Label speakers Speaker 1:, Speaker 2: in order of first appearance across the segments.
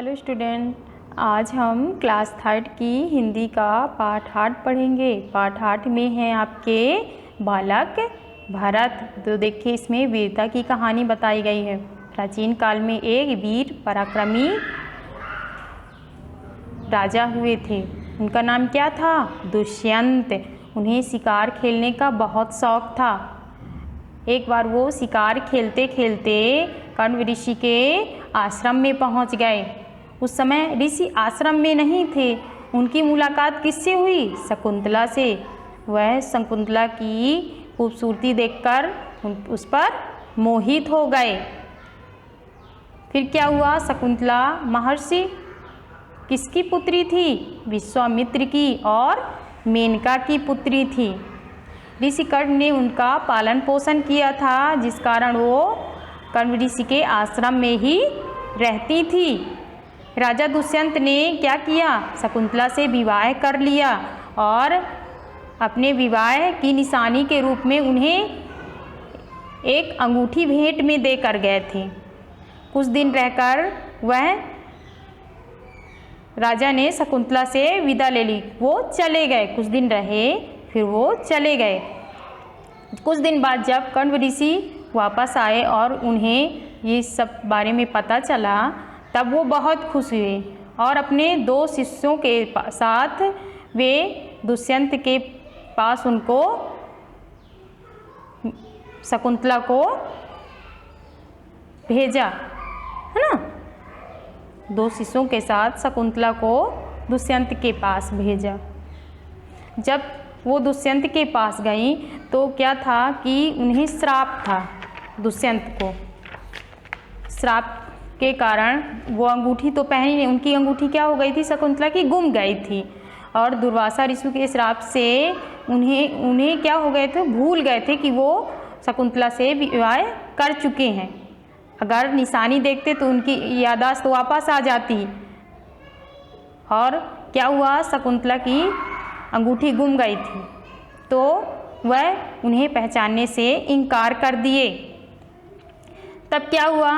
Speaker 1: Hello student, आज हम class third की हिंदी का पाठ 8 पढ़ेंगे। पाठ 8 में है आपके बालक भरत। तो देखिए, इसमें वीरता की कहानी बताई गई है। प्राचीन काल में एक वीर पराक्रमी राजा हुए थे। उनका नाम क्या था? दुष्यंत। उन्हें शिकार खेलने का बहुत शौक था। एक बार वो शिकार खेलते खेलते कण्व ऋषि के आश्रम में पहुंच गए। उस समय ऋषि आश्रम में नहीं थे। उनकी मुलाकात किससे हुई? शकुंतला से। वह शकुंतला की खूबसूरती देखकर उस पर मोहित हो गए। फिर क्या हुआ? शकुंतला महर्षि किसकी पुत्री थी? विश्वामित्र की और मेनका की पुत्री थी। ऋषि कर्ण ने उनका पालन पोषण किया था, जिस कारण वो कण्व ऋषि के आश्रम में ही रहती थी। राजा दुष्यंत ने क्या किया? शकुंतला से विवाह कर लिया और अपने विवाह की निशानी के रूप में उन्हें एक अंगूठी भेंट में देकर गए थे। कुछ दिन रहकर वह राजा ने शकुंतला से विदा ले ली। वो चले गए। कुछ दिन रहे, फिर वो चले गए। कुछ दिन बाद जब कण्व ऋषि वापस आए और उन्हें ये सब बारे में पता चला, तब वो बहुत खुश हुए और अपने 2 शिष्यों के साथ वे दुष्यंत के पास उनको शकुंतला को भेजा, है ना। 2 शिष्यों के साथ शकुंतला को दुष्यंत के पास भेजा। जब वो दुष्यंत के पास गई तो क्या था कि उन्हें श्राप था। दुष्यंत को श्राप के कारण वो अंगूठी तो पहनी नहीं। उनकी अंगूठी क्या हो गई थी? शकुंतला की गुम गई थी। और दुर्वासा ऋषि के श्राप से उन्हें क्या हो गए थे? भूल गए थे कि वो शकुंतला से विवाह कर चुके हैं। अगर निशानी देखते तो उनकी याददाश्त वापस आ जाती। और क्या हुआ? शकुंतला की अंगूठी गुम गई थी, तो वह उन्हें पहचानने से इनकार कर दिए। तब क्या हुआ?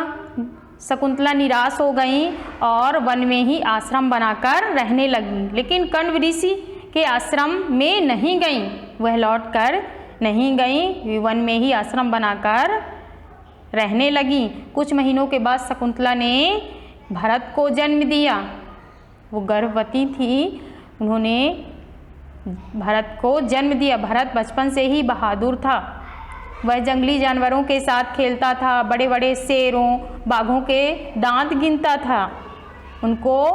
Speaker 1: शकुंतला निराश हो गई और वन में ही आश्रम बनाकर रहने लगी। लेकिन कण्व ऋषि के आश्रम में नहीं गई। वह लौटकर नहीं गई, वन में ही आश्रम बनाकर रहने लगी। कुछ महीनों के बाद शकुंतला ने भरत को जन्म दिया। वो गर्भवती थी। उन्होंने भरत को जन्म दिया। भरत बचपन से ही बहादुर था। वह जंगली जानवरों के साथ खेलता था। बड़े बड़े शेरों, बाघों के दांत गिनता था। उनको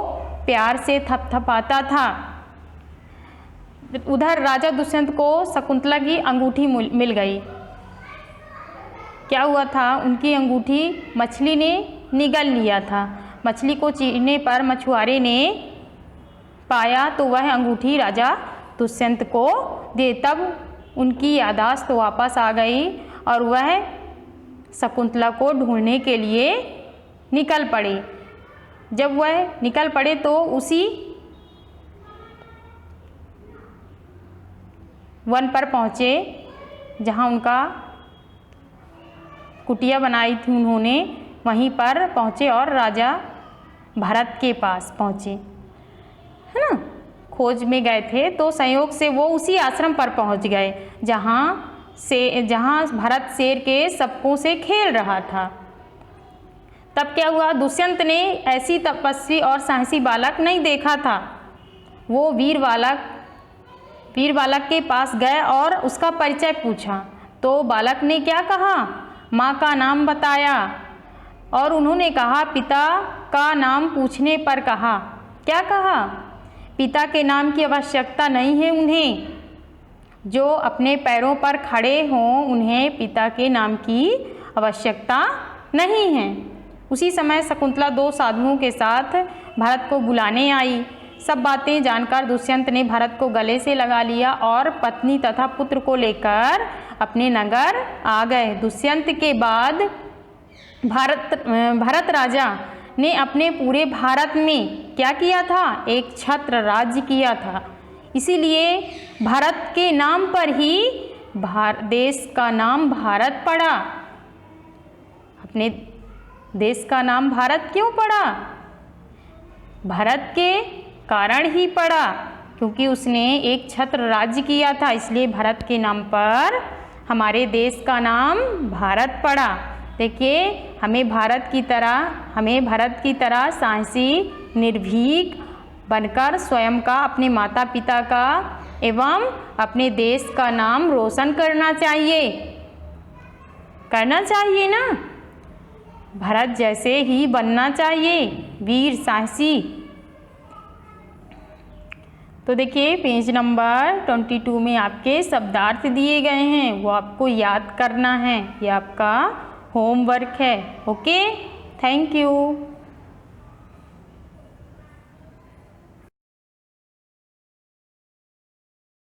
Speaker 1: प्यार से थपथपाता था। उधर राजा दुष्यंत को शकुंतला की अंगूठी मिल गई। क्या हुआ था? उनकी अंगूठी मछली ने निगल लिया था। मछली को चीरने पर मछुआरे ने पाया तो वह अंगूठी राजा दुष्यंत को दे। तब उनकी याददाश्त वापस आ गई और वह शकुंतला को ढूंढने के लिए निकल पड़े। जब वह निकल पड़े तो उसी वन पर पहुँचे जहाँ उनका कुटिया बनाई थी उन्होंने। वहीं पर पहुँचे और राजा भरत के पास पहुँचे, है ना। खोज में गए थे तो संयोग से वो उसी आश्रम पर पहुंच गए जहाँ भरत शेर के सबकों से खेल रहा था। तब क्या हुआ? दुष्यंत ने ऐसी तपस्वी और साहसी बालक नहीं देखा था। वो वीर बालक के पास गए और उसका परिचय पूछा तो बालक ने क्या कहा? माँ का नाम बताया और उन्होंने कहा, पिता का नाम पूछने पर कहा, क्या कहा? पिता के नाम की आवश्यकता नहीं है उन्हें। जो अपने पैरों पर खड़े हों उन्हें पिता के नाम की आवश्यकता नहीं है। उसी समय शकुंतला 2 साधुओं के साथ भरत को बुलाने आई। सब बातें जानकर दुष्यंत ने भरत को गले से लगा लिया और पत्नी तथा पुत्र को लेकर अपने नगर आ गए। दुष्यंत के बाद भरत राजा ने अपने पूरे भारत में क्या किया था? एक छत्र राज्य किया था। इसीलिए भारत के नाम पर ही देश का नाम भारत पड़ा। अपने देश का नाम भारत क्यों पड़ा? भारत के कारण ही पड़ा, क्योंकि उसने एक छत्र राज्य किया था, इसलिए भारत के नाम पर हमारे देश का नाम भारत पड़ा। देखिए, हमें भारत की तरह साहसी, निर्भीक बनकर स्वयं का, अपने माता पिता का एवं अपने देश का नाम रोशन करना चाहिए ना। भारत जैसे ही बनना चाहिए, वीर साहसी। तो देखिए, पेज नंबर 22 में आपके शब्दार्थ दिए गए हैं, वो आपको याद करना है, ये आपका होमवर्क है। Okay, thank you.